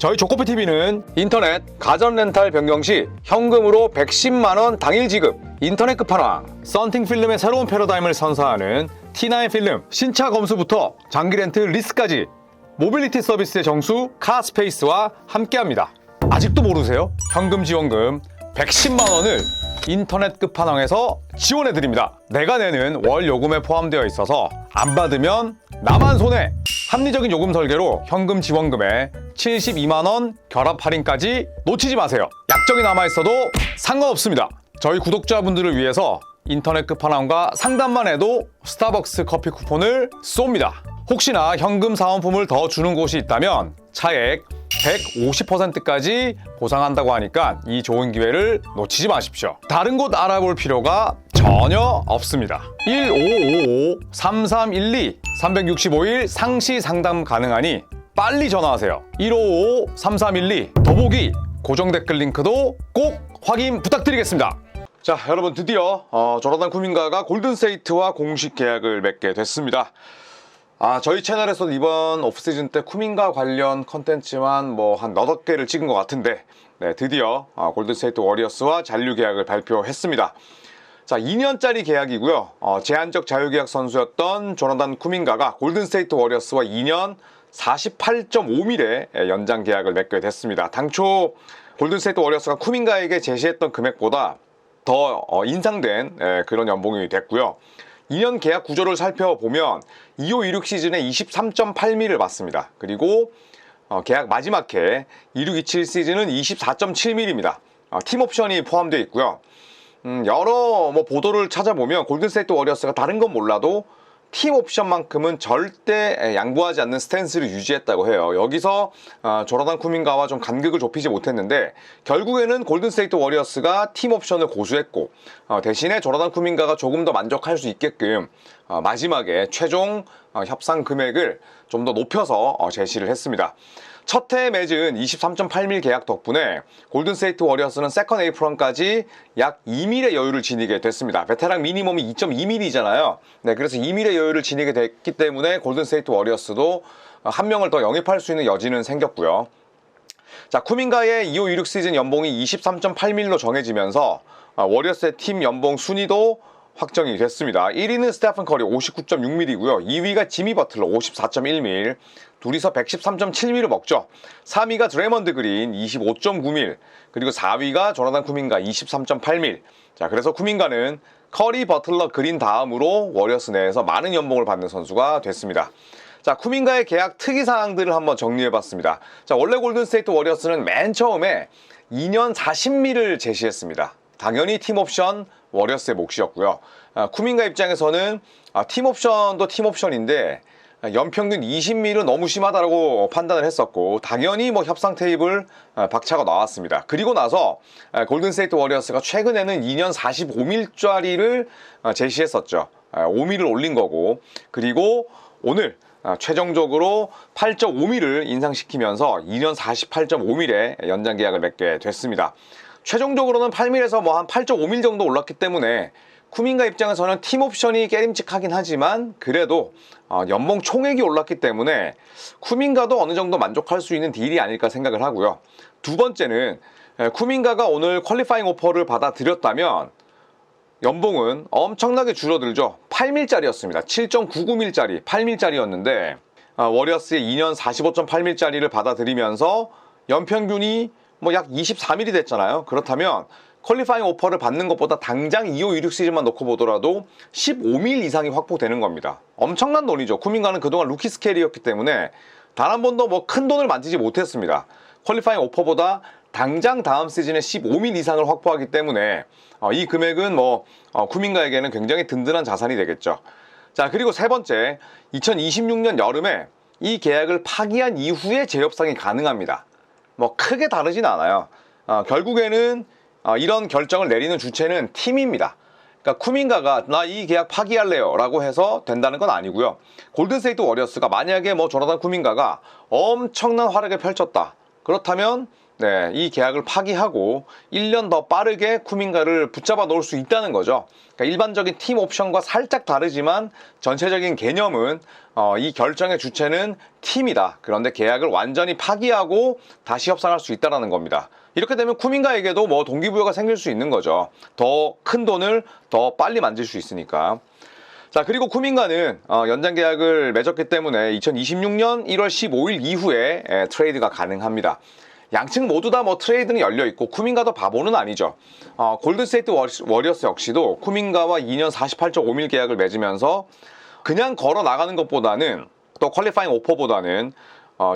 저희 조코피TV는 인터넷 가전 렌탈 변경 시 현금으로 110만원 당일 지급, 인터넷 끝판왕, 썬팅 필름의 새로운 패러다임을 선사하는 T9 필름 신차 검수부터 장기 렌트 리스까지 모빌리티 서비스의 정수 카스페이스와 함께합니다. 아직도 모르세요? 현금 지원금 110만원을 인터넷 끝판왕에서 지원해드립니다. 내가 내는 월 요금에 포함되어 있어서 안 받으면 나만 손해! 합리적인 요금 설계로 현금 지원금에 72만원 결합 할인까지 놓치지 마세요. 약정이 남아있어도 상관없습니다. 저희 구독자분들을 위해서 인터넷 끝판왕과 상담만 해도 스타벅스 커피 쿠폰을 쏩니다. 혹시나 현금 사은품을 더 주는 곳이 있다면 차액 150%까지 보상한다고 하니까 이 좋은 기회를 놓치지 마십시오. 다른 곳 알아볼 필요가 전혀 없습니다. 1555-3312 365일 상시 상담 가능하니 빨리 전화하세요. 1555-3312 더보기 고정 댓글 링크도 꼭 확인 부탁드리겠습니다. 자, 여러분 드디어 조나단 쿠민가가 골든스테이트와 공식 계약을 맺게 됐습니다. 저희 채널에서도 이번 오프시즌 때 쿠민가 관련 컨텐츠만 뭐 한 8개를 찍은 것 같은데 드디어 골든스테이트 워리어스와 잔류 계약을 발표했습니다. 자, 2년짜리 계약이고요. 제한적 자유계약 선수였던 조나단 쿠민가가 골든스테이트 워리어스와 2년 48.5밀의 연장 계약을 맺게 됐습니다. 당초 골든스테이트 워리어스가 쿠민가에게 제시했던 금액보다 더 인상된 그런 연봉이 됐고요. 2년 계약 구조를 살펴보면 25-26 시즌에 23.8밀을 받습니다. 그리고 계약 마지막 해 26-27 시즌은 24.7밀입니다. 팀 옵션이 포함되어 있고요. 여러 보도를 찾아보면 골든스테이트 워리어스가 다른 건 몰라도 팀 옵션만큼은 절대 양보하지 않는 스탠스를 유지했다고 해요. 여기서 조나단 쿠민가와 좀 간극을 좁히지 못했는데 결국에는 골든스테이트 워리어스가 팀 옵션을 고수했고 대신에 조나단 쿠민가가 조금 더 만족할 수 있게끔 마지막에 최종 협상 금액을 좀 더 높여서 제시를 했습니다. 첫 해에 맺은 23.8밀 계약 덕분에 골든스테이트 워리어스는 세컨 에이프런까지 약 2밀의 여유를 지니게 됐습니다. 베테랑 미니멈이 2.2밀이잖아요. 그래서 2밀의 여유를 지니게 됐기 때문에 골든스테이트 워리어스도 한 명을 더 영입할 수 있는 여지는 생겼고요. 자, 쿠민가의 25-26 시즌 연봉이 23.8밀로 정해지면서 워리어스의 팀 연봉 순위도 확정이 됐습니다. 1위는 스테픈 커리 59.6밀이고요. 2위가 지미 버틀러 54.1밀. 둘이서 113.7밀을 먹죠. 3위가 드레먼드 그린 25.9밀. 그리고 4위가 조나단 쿠민가 23.8밀. 자, 그래서 쿠민가는 커리, 버틀러, 그린 다음으로 워리어스 내에서 많은 연봉을 받는 선수가 됐습니다. 자, 쿠민가의 계약 특이사항들을 한번 정리해봤습니다. 자, 원래 골든스테이트 워리어스는 맨 처음에 2년 40밀을 제시했습니다. 당연히 팀옵션 워리어스의 몫이었고요. 쿠민가 입장에서는 팀옵션도 팀옵션인데 연평균 20밀은 너무 심하다고 판단을 했었고 당연히 협상 테이블 박차가 나왔습니다. 그리고 나서 골든스테이트 워리어스가 최근에는 2년 45밀짜리를 제시했었죠. 5밀을 올린 거고 그리고 오늘 최종적으로 8.5밀을 인상시키면서 2년 48.5밀의 연장 계약을 맺게 됐습니다. 최종적으로는 8밀에서 한 8.5밀 정도 올랐기 때문에 쿠민가 입장에서는 팀 옵션이 깨림칙하긴 하지만 그래도 연봉 총액이 올랐기 때문에 쿠민가도 어느 정도 만족할 수 있는 딜이 아닐까 생각을 하고요. 두 번째는 쿠민가가 오늘 퀄리파잉 오퍼를 받아들였다면 연봉은 엄청나게 줄어들죠. 8밀짜리였습니다. 7.99밀짜리 8밀짜리였는데 워리어스의 2년 45.8밀짜리를 받아들이면서 연평균이 약 24밀이 됐잖아요. 그렇다면 퀄리파잉 오퍼를 받는 것보다 당장 25-26 시즌만 놓고 보더라도 15밀 이상이 확보되는 겁니다. 엄청난 돈이죠. 쿠민가는 그동안 루키 스케일이었기 때문에 단 한 번도 큰 돈을 만지지 못했습니다. 퀄리파잉 오퍼보다 당장 다음 시즌에 15밀 이상을 확보하기 때문에 이 금액은 쿠민가에게는 굉장히 든든한 자산이 되겠죠. 자, 그리고 세 번째, 2026년 여름에 이 계약을 파기한 이후에 재협상이 가능합니다. 크게 다르진 않아요. 결국에는 이런 결정을 내리는 주체는 팀입니다. 그러니까 쿠민가가 나 이 계약 파기할래요 라고 해서 된다는 건 아니고요. 골든스테이트 워리어스가 만약에 조나단 쿠민가가 엄청난 활약을 펼쳤다. 그렇다면 네, 이 계약을 파기하고 1년 더 빠르게 쿠민가를 붙잡아 놓을 수 있다는 거죠. 그러니까 일반적인 팀 옵션과 살짝 다르지만 전체적인 개념은 이 결정의 주체는 팀이다. 그런데 계약을 완전히 파기하고 다시 협상할 수 있다는 겁니다. 이렇게 되면 쿠민가에게도 뭐 동기부여가 생길 수 있는 거죠. 더 큰 돈을 더 빨리 만질 수 있으니까. 자, 그리고 쿠민가는 연장 계약을 맺었기 때문에 2026년 1월 15일 이후에 트레이드가 가능합니다. 양측 모두 다 뭐 트레이드는 열려 있고 쿠민가도 바보는 아니죠. 골든스테이트 워리어스 역시도 쿠민가와 2년 48.5밀 계약을 맺으면서 그냥 걸어 나가는 것보다는 또 퀄리파잉 오퍼보다는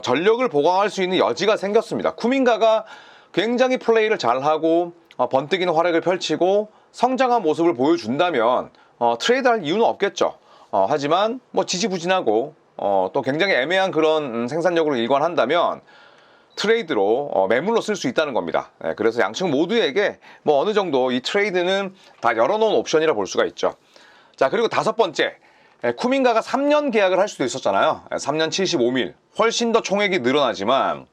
전력을 보강할 수 있는 여지가 생겼습니다. 쿠민가가 굉장히 플레이를 잘하고 번뜩이는 활약을 펼치고 성장한 모습을 보여준다면 트레이드할 이유는 없겠죠. 하지만 뭐 지지부진하고 또 굉장히 애매한 그런 생산력으로 일관한다면 트레이드로 매물로 쓸 수 있다는 겁니다. 네, 그래서 양측 모두에게 뭐 어느 정도 이 트레이드는 다 열어놓은 옵션이라 볼 수가 있죠. 자, 그리고 다섯 번째, 쿠민가가 3년 계약을 할 수도 있었잖아요. 3년 75밀, 훨씬 더 총액이 늘어나지만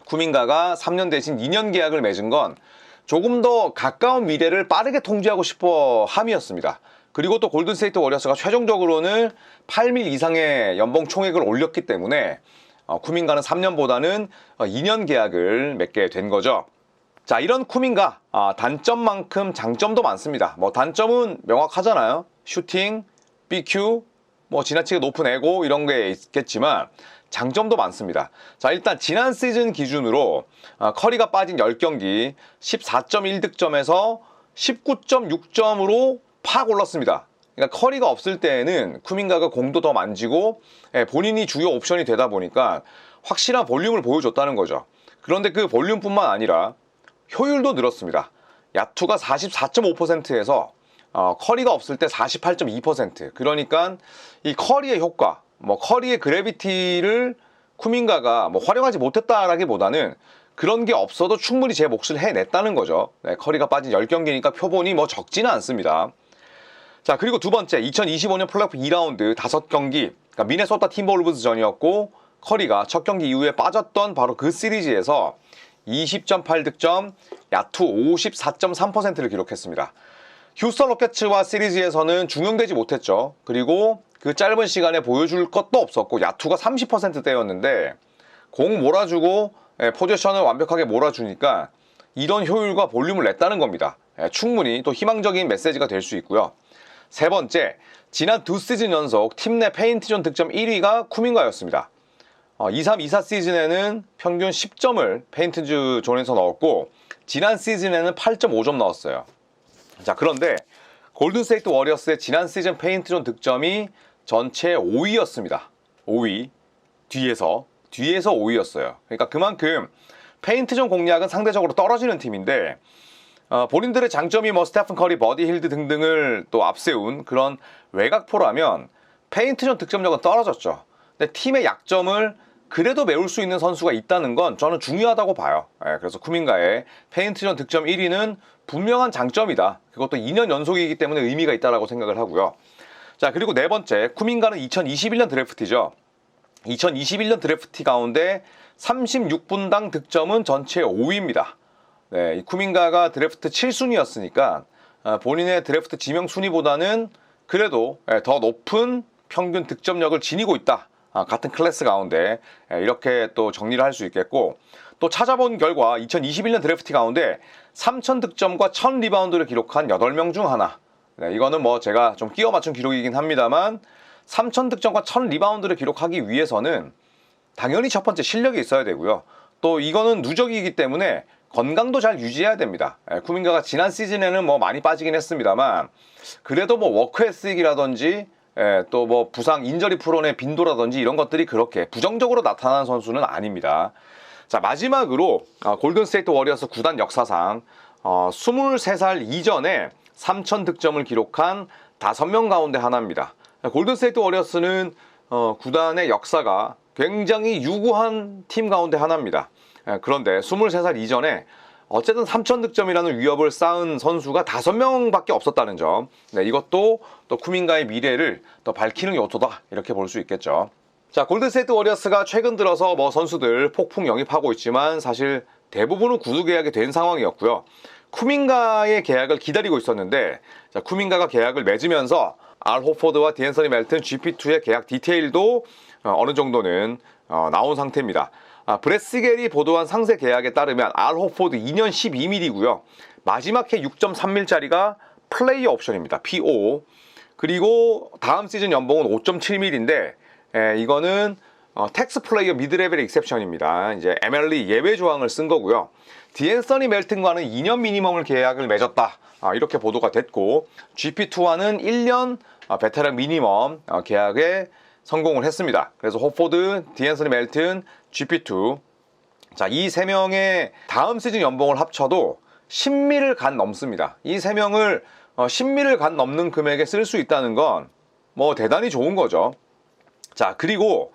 쿠민가가 3년 대신 2년 계약을 맺은 건 조금 더 가까운 미래를 빠르게 통제하고 싶어 함이었습니다. 그리고 또 골든스테이트 워리어스가 최종적으로는 8밀 이상의 연봉 총액을 올렸기 때문에 쿠민가는 3년보다는 2년 계약을 맺게 된 거죠. 자, 이런 쿠민가 단점만큼 장점도 많습니다. 뭐 단점은 명확하잖아요. 슈팅, BQ, 뭐 지나치게 높은 에고 이런 게 있겠지만 장점도 많습니다. 자, 일단 지난 시즌 기준으로 커리가 빠진 10경기 14.1득점에서 19.6점으로 팍 올랐습니다. 그러니까 커리가 없을 때에는 쿠민가가 공도 더 만지고 본인이 주요 옵션이 되다 보니까 확실한 볼륨을 보여줬다는 거죠. 그런데 그 볼륨뿐만 아니라 효율도 늘었습니다. 야투가 44.5%에서 커리가 없을 때 48.2%. 그러니까 이 커리의 효과, 뭐 커리의 그래비티를 쿠민가가 뭐 활용하지 못했다라기보다는 그런 게 없어도 충분히 제 몫을 해냈다는 거죠. 네, 커리가 빠진 10경기니까 표본이 뭐 적지는 않습니다. 자, 그리고 두 번째, 2025년 플레이오프 2라운드 5경기, 그러니까 미네소타 팀버울브스 전이었고 커리가 첫 경기 이후에 빠졌던 바로 그 시리즈에서 20.8득점, 야투 54.3%를 기록했습니다. 휴스턴 로켓츠와 시리즈에서는 중용되지 못했죠. 그리고 그 짧은 시간에 보여줄 것도 없었고 야투가 30%대였는데 공 몰아주고 포지션을 완벽하게 몰아주니까 이런 효율과 볼륨을 냈다는 겁니다. 충분히 또 희망적인 메시지가 될 수 있고요. 세 번째, 지난 두 시즌 연속 팀 내 페인트존 득점 1위가 쿠민가였습니다. 23-24 시즌에는 평균 10점을 페인트 존에서 넣었고 지난 시즌에는 8.5점 넣었어요. 자, 그런데 골든스테이트 워리어스의 지난 시즌 페인트존 득점이 전체 5위였습니다. 5위. 뒤에서 5위였어요. 그러니까 그만큼 페인트존 공략은 상대적으로 떨어지는 팀인데 본인들의 장점이 뭐 스테픈 커리, 버디 힐드 등등을 또 앞세운 그런 외곽포라면 페인트존 득점력은 떨어졌죠. 근데 팀의 약점을 그래도 메울 수 있는 선수가 있다는 건 저는 중요하다고 봐요. 그래서 쿠민가의 페인트존 득점 1위는 분명한 장점이다. 그것도 2년 연속이기 때문에 의미가 있다고 생각을 하고요. 자, 그리고 네 번째, 쿠민가는 2021년 드래프티죠. 2021년 드래프티 가운데 36분당 득점은 전체 5위입니다. 네, 이 쿠민가가 드래프트 7순위였으니까 본인의 드래프트 지명 순위보다는 그래도 더 높은 평균 득점력을 지니고 있다. 같은 클래스 가운데 이렇게 또 정리를 할 수 있겠고, 또 찾아본 결과 2021년 드래프티 가운데 3000득점과 1000리바운드를 기록한 8명 중 하나. 네, 이거는 뭐 제가 좀 끼워 맞춘 기록이긴 합니다만 3000득점과 1000리바운드를 기록하기 위해서는 당연히 첫 번째 실력이 있어야 되고요. 또 이거는 누적이기 때문에 건강도 잘 유지해야 됩니다. 쿠민가가 지난 시즌에는 뭐 많이 빠지긴 했습니다만 그래도 뭐 워크에스익이라든지 또 뭐 부상 인저리 프론의 빈도라든지 이런 것들이 그렇게 부정적으로 나타나는 선수는 아닙니다. 자, 마지막으로 골든스테이트 워리어스 구단 역사상 23살 이전에 3000득점을 기록한 5명 가운데 하나입니다. 골든스테이트 워리어스는 구단의 역사가 굉장히 유구한 팀 가운데 하나입니다. 그런데 23살 이전에 어쨌든 3000득점이라는 위협을 쌓은 선수가 5명밖에 없었다는 점. 네, 이것도 또 쿠민가의 미래를 더 밝히는 요소다, 이렇게 볼 수 있겠죠. 자, 골든스테이트 워리어스가 최근 들어서 뭐 선수들 폭풍 영입하고 있지만 사실 대부분은 구두 계약이 된 상황이었고요. 쿠민가의 계약을 기다리고 있었는데, 자, 쿠민가가 계약을 맺으면서 알 호포드와 디앤서니 멜튼 GP2의 계약 디테일도 어느 정도는 나온 상태입니다. 브레스겔이 보도한 상세 계약에 따르면 알 호포드 2년 12mm고요. 마지막 해 6.3mm짜리가 플레이어 옵션입니다. PO. 그리고 다음 시즌 연봉은 5.7mm인데 이거는 텍스 플레이어 미드레벨 익셉션입니다. 이제 MLE 예외 조항을 쓴 거고요. 디앤서니 멜튼과는 2년 미니멈을 계약을 맺었다. 이렇게 보도가 됐고 GP2와는 1년 베테랑 미니멈 계약에 성공을 했습니다. 그래서 호포드, 디앤서니 멜튼, GP2 자, 이 세 명의 다음 시즌 연봉을 합쳐도 10밀을 간 넘습니다. 이 세 명을 10밀을 간 넘는 금액에 쓸 수 있다는 건 뭐 대단히 좋은 거죠. 자, 그리고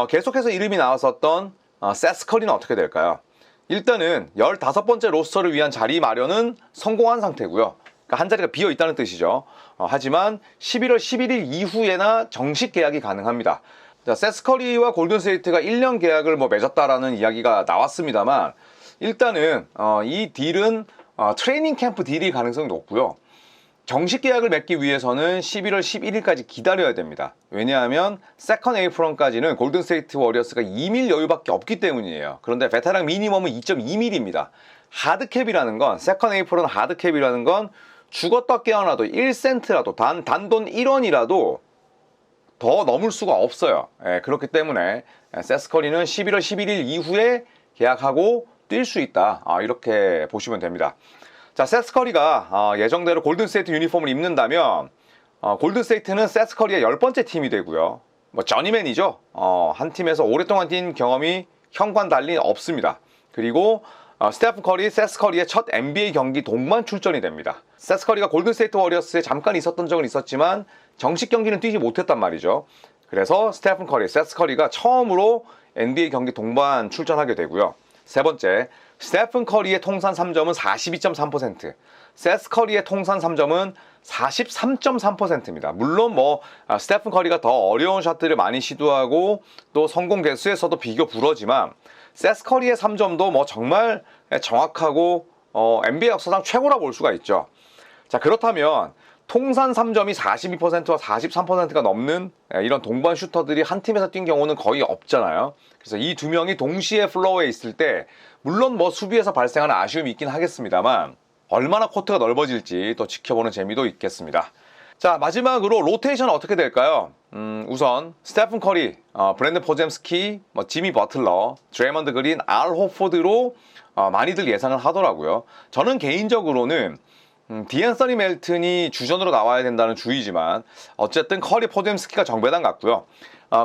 계속해서 이름이 나왔었던 세스 커리는 어떻게 될까요? 일단은 15번째 로스터를 위한 자리 마련은 성공한 상태고요. 그러니까 한 자리가 비어 있다는 뜻이죠. 하지만 11월 11일 이후에나 정식 계약이 가능합니다. 자, 세스 커리와 골든스테이트가 1년 계약을 맺었다라는 이야기가 나왔습니다만 일단은 이 딜은 트레이닝 캠프 딜일 가능성이 높고요. 정식 계약을 맺기 위해서는 11월 11일까지 기다려야 됩니다. 왜냐하면 세컨 에이프런까지는 골든스테이트 워리어스가 2밀 여유밖에 없기 때문이에요. 그런데 베테랑 미니멈은 2.2밀입니다. 하드캡이라는 건 세컨 에이프런 하드캡이라는 건 죽었다 깨어나도 1센트라도 단돈 1원이라도 더 넘을 수가 없어요. 그렇기 때문에 세스커리는 11월 11일 이후에 계약하고 뛸 수 있다. 이렇게 보시면 됩니다. 자, 세스커리가 예정대로 골든스테이트 유니폼을 입는다면 골든스테이트는 세스커리의 10번째 팀이 되고요. 뭐 저니맨이죠. 한 팀에서 오랫동안 뛴 경험이 형과 달리 없습니다. 그리고 스테픈 커리, 세스 커리의 첫 NBA 경기 동반 출전이 됩니다. 세스 커리가 골든스테이트 워리어스에 잠깐 있었던 적은 있었지만 정식 경기는 뛰지 못했단 말이죠. 그래서 스테픈 커리, 세스 커리가 처음으로 NBA 경기 동반 출전하게 되고요. 세 번째, 스테픈 커리의 통산 3점은 42.3%, 세스 커리의 통산 3점은 43.3%입니다. 물론 스테픈 커리가 더 어려운 샷들을 많이 시도하고 또 성공 개수에서도 비교 불허지만 세스 커리의 3점도 정말 정확하고 NBA 역사상 최고라 볼 수가 있죠. 자, 그렇다면 통산 3점이 42%와 43%가 넘는 이런 동반 슈터들이 한 팀에서 뛴 경우는 거의 없잖아요. 그래서 이 두 명이 동시에 플로어에 있을 때 물론 수비에서 발생하는 아쉬움이 있긴 하겠습니다만 얼마나 코트가 넓어질지 또 지켜보는 재미도 있겠습니다. 자, 마지막으로 로테이션은 어떻게 될까요? 우선 스테픈 커리, 브랜든 포젬스키, 지미 버틀러, 드레이먼드 그린, 알 호포드로 많이들 예상을 하더라고요. 저는 개인적으로는 디앤서니 멜튼이 주전으로 나와야 된다는 주의지만 어쨌든 커리, 포젬스키가 정배당 같고요.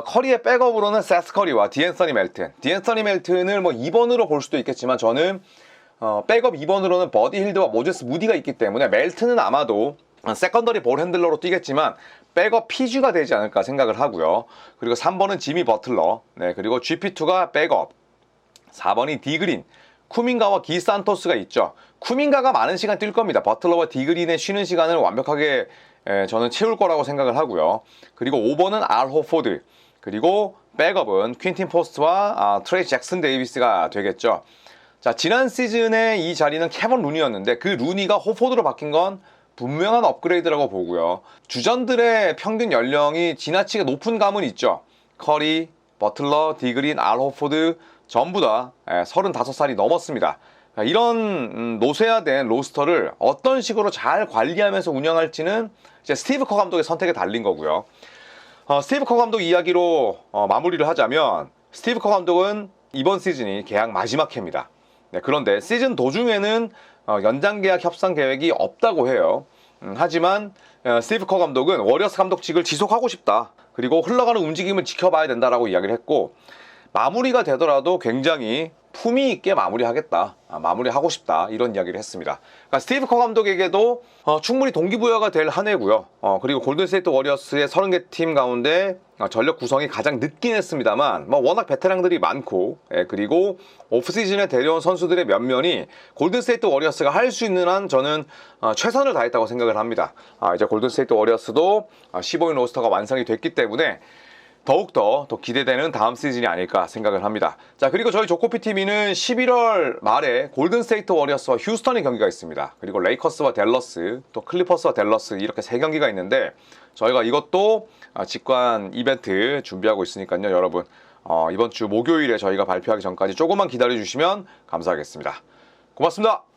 커리의 백업으로는 세스 커리와 디앤서니 멜튼을 2번으로 볼 수도 있겠지만 저는 백업 2번으로는 버디 hilde와 모제스 무디가 있기 때문에 멜튼은 아마도 세컨더리 볼 핸들러로 뛰겠지만 백업 PG가 되지 않을까 생각을 하고요. 그리고 3번은 지미 버틀러, 그리고 GP2가 백업, 4번이 디그린, 쿠민가와 기 산토스가 있죠. 쿠민가가 많은 시간 뛸 겁니다. 버틀러와 디그린의 쉬는 시간을 완벽하게 저는 채울 거라고 생각을 하고요. 그리고 5번은 알 호포드, 그리고 백업은 퀸틴 포스트와 트레이 잭슨 데이비스가 되겠죠. 자, 지난 시즌에 이 자리는 케번 루니였는데 그 루니가 호포드로 바뀐 건 분명한 업그레이드라고 보고요. 주전들의 평균 연령이 지나치게 높은 감은 있죠. 커리, 버틀러, 디그린, 알 호포드 전부 다 35살이 넘었습니다. 이런 노쇠화된 로스터를 어떤 식으로 잘 관리하면서 운영할지는 이제 스티브 커 감독의 선택에 달린 거고요. 스티브 커 감독 이야기로 마무리를 하자면 스티브 커 감독은 이번 시즌이 계약 마지막 해입니다. 그런데 시즌 도중에는 연장 계약 협상 계획이 없다고 해요. 하지만 스티브 커 감독은 워리어스 감독직을 지속하고 싶다. 그리고 흘러가는 움직임을 지켜봐야 된다라고 이야기를 했고 마무리가 되더라도 굉장히 품위 있게 마무리하겠다, 마무리하고 싶다 이런 이야기를 했습니다. 그러니까 스티브 커 감독에게도 충분히 동기부여가 될 한 해고요. 그리고 골든스테이트 워리어스의 30개 팀 가운데 전력 구성이 가장 늦긴 했습니다만 워낙 베테랑들이 많고 그리고 오프시즌에 데려온 선수들의 면면이 골든스테이트 워리어스가 할 수 있는 한 저는 최선을 다했다고 생각을 합니다. 이제 골든스테이트 워리어스도 15인 로스터가 완성이 됐기 때문에 더욱더 더 기대되는 다음 시즌이 아닐까 생각을 합니다. 자, 그리고 저희 조코피 TV는 11월 말에 골든스테이트 워리어스와 휴스턴의 경기가 있습니다. 그리고 레이커스와 댈러스, 또 클리퍼스와 댈러스 이렇게 3경기가 있는데 저희가 이것도 직관 이벤트 준비하고 있으니까요. 여러분 이번 주 목요일에 저희가 발표하기 전까지 조금만 기다려 주시면 감사하겠습니다. 고맙습니다.